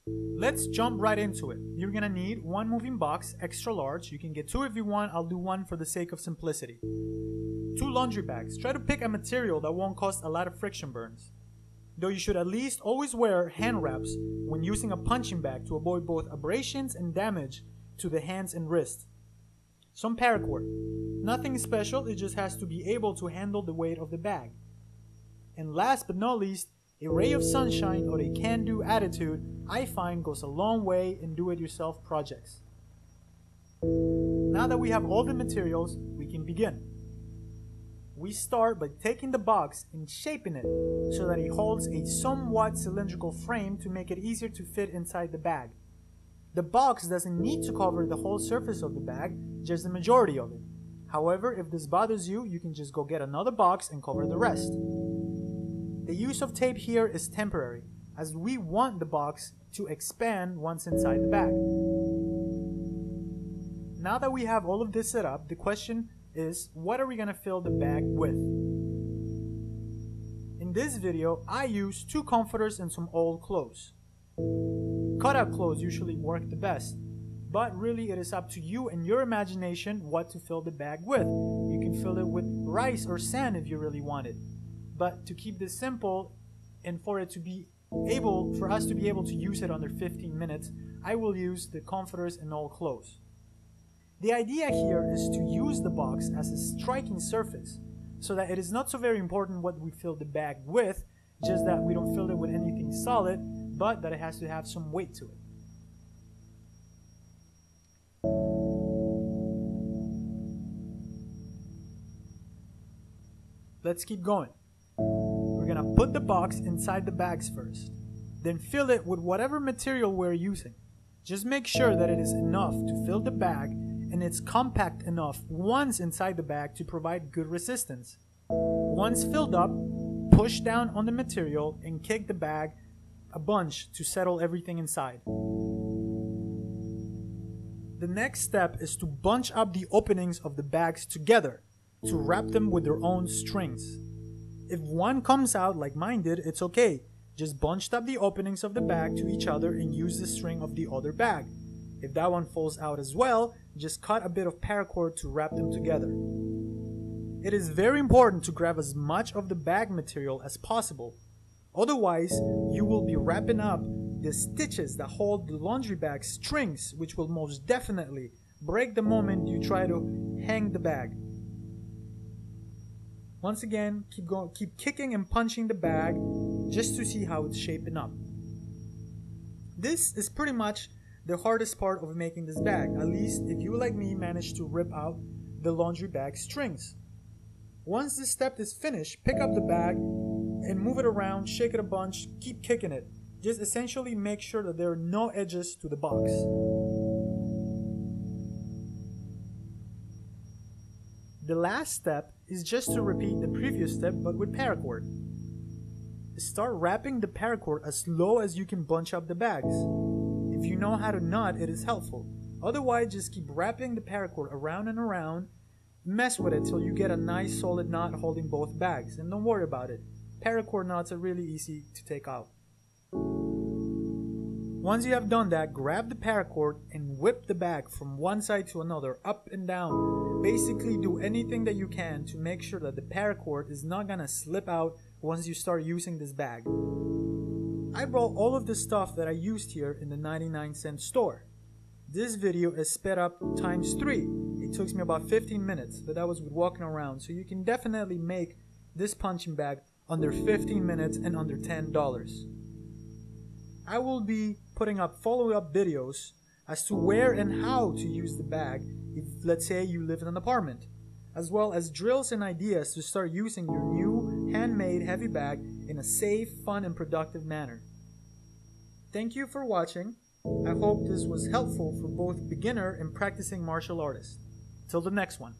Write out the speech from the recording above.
Let's jump right into it. You're gonna need one moving box, extra large. You can get two if you want. I'll do one for the sake of simplicity. Two laundry bags. Try to pick a material that won't cause a lot of friction burns. Though you should at least always wear hand wraps when using a punching bag to avoid both abrasions and damage to the hands and wrists. Some paracord. Nothing special, it just has to be able to handle the weight of the bag. And last but not least, a ray of sunshine or a can-do attitude I find goes a long way in do-it-yourself projects. Now that we have all the materials, we can begin. We start by taking the box and shaping it so that it holds a somewhat cylindrical frame to make it easier to fit inside the bag. The box doesn't need to cover the whole surface of the bag, just the majority of it. However, if this bothers you, you can just go get another box and cover the rest. The use of tape here is temporary, as we want the box to expand once inside the bag. Now that we have all of this set up, the question is, what are we going to fill the bag with? In this video, I use two comforters and some old clothes. Cutout clothes usually work the best, but really it is up to you and your imagination what to fill the bag with. You can fill it with rice or sand if you really want it. But to keep this simple and for us to be able to use it under 15 minutes, I will use the comforters and old clothes. The idea here is to use the box as a striking surface so that it is not so very important what we fill the bag with, just that we don't fill it with anything solid, but that it has to have some weight to it. Let's keep going. We're gonna put the box inside the bags first, then fill it with whatever material we're using. Just make sure that it is enough to fill the bag and it's compact enough once inside the bag to provide good resistance. Once filled up, push down on the material and kick the bag a bunch to settle everything inside. The next step is to bunch up the openings of the bags together to wrap them with their own strings. If one comes out like mine did, it's okay. Just bunch up the openings of the bag to each other and use the string of the other bag. If that one falls out as well, just cut a bit of paracord to wrap them together. It is very important to grab as much of the bag material as possible. Otherwise, you will be wrapping up the stitches that hold the laundry bag strings, which will most definitely break the moment you try to hang the bag. Once again, keep kicking and punching the bag just to see how it's shaping up. This is pretty much the hardest part of making this bag, at least if you like me managed to rip out the laundry bag strings. Once this step is finished, pick up the bag and move it around, shake it a bunch, keep kicking it. Just essentially make sure that there are no edges to the box. The last step is just to repeat the previous step but with paracord. Start wrapping the paracord as low as you can bunch up the bags. If you know how to knot, it is helpful. Otherwise, just keep wrapping the paracord around and around. Mess with it till you get a nice solid knot holding both bags, and don't worry about it. Paracord knots are really easy to take out. Once you have done that, grab the paracord and whip the bag from one side to another, up and down. Basically do anything that you can to make sure that the paracord is not gonna slip out once you start using this bag. I brought all of the stuff that I used here in the 99-cent store. This video is sped up times 3. It took me about 15 minutes, but that was with walking around, so you can definitely make this punching bag under 15 minutes and under $10. I will be putting up follow-up videos as to where and how to use the bag if, let's say, you live in an apartment, as well as drills and ideas to start using your new handmade heavy bag in a safe, fun, and productive manner. Thank you for watching. I hope this was helpful for both beginner and practicing martial artists. Till the next one.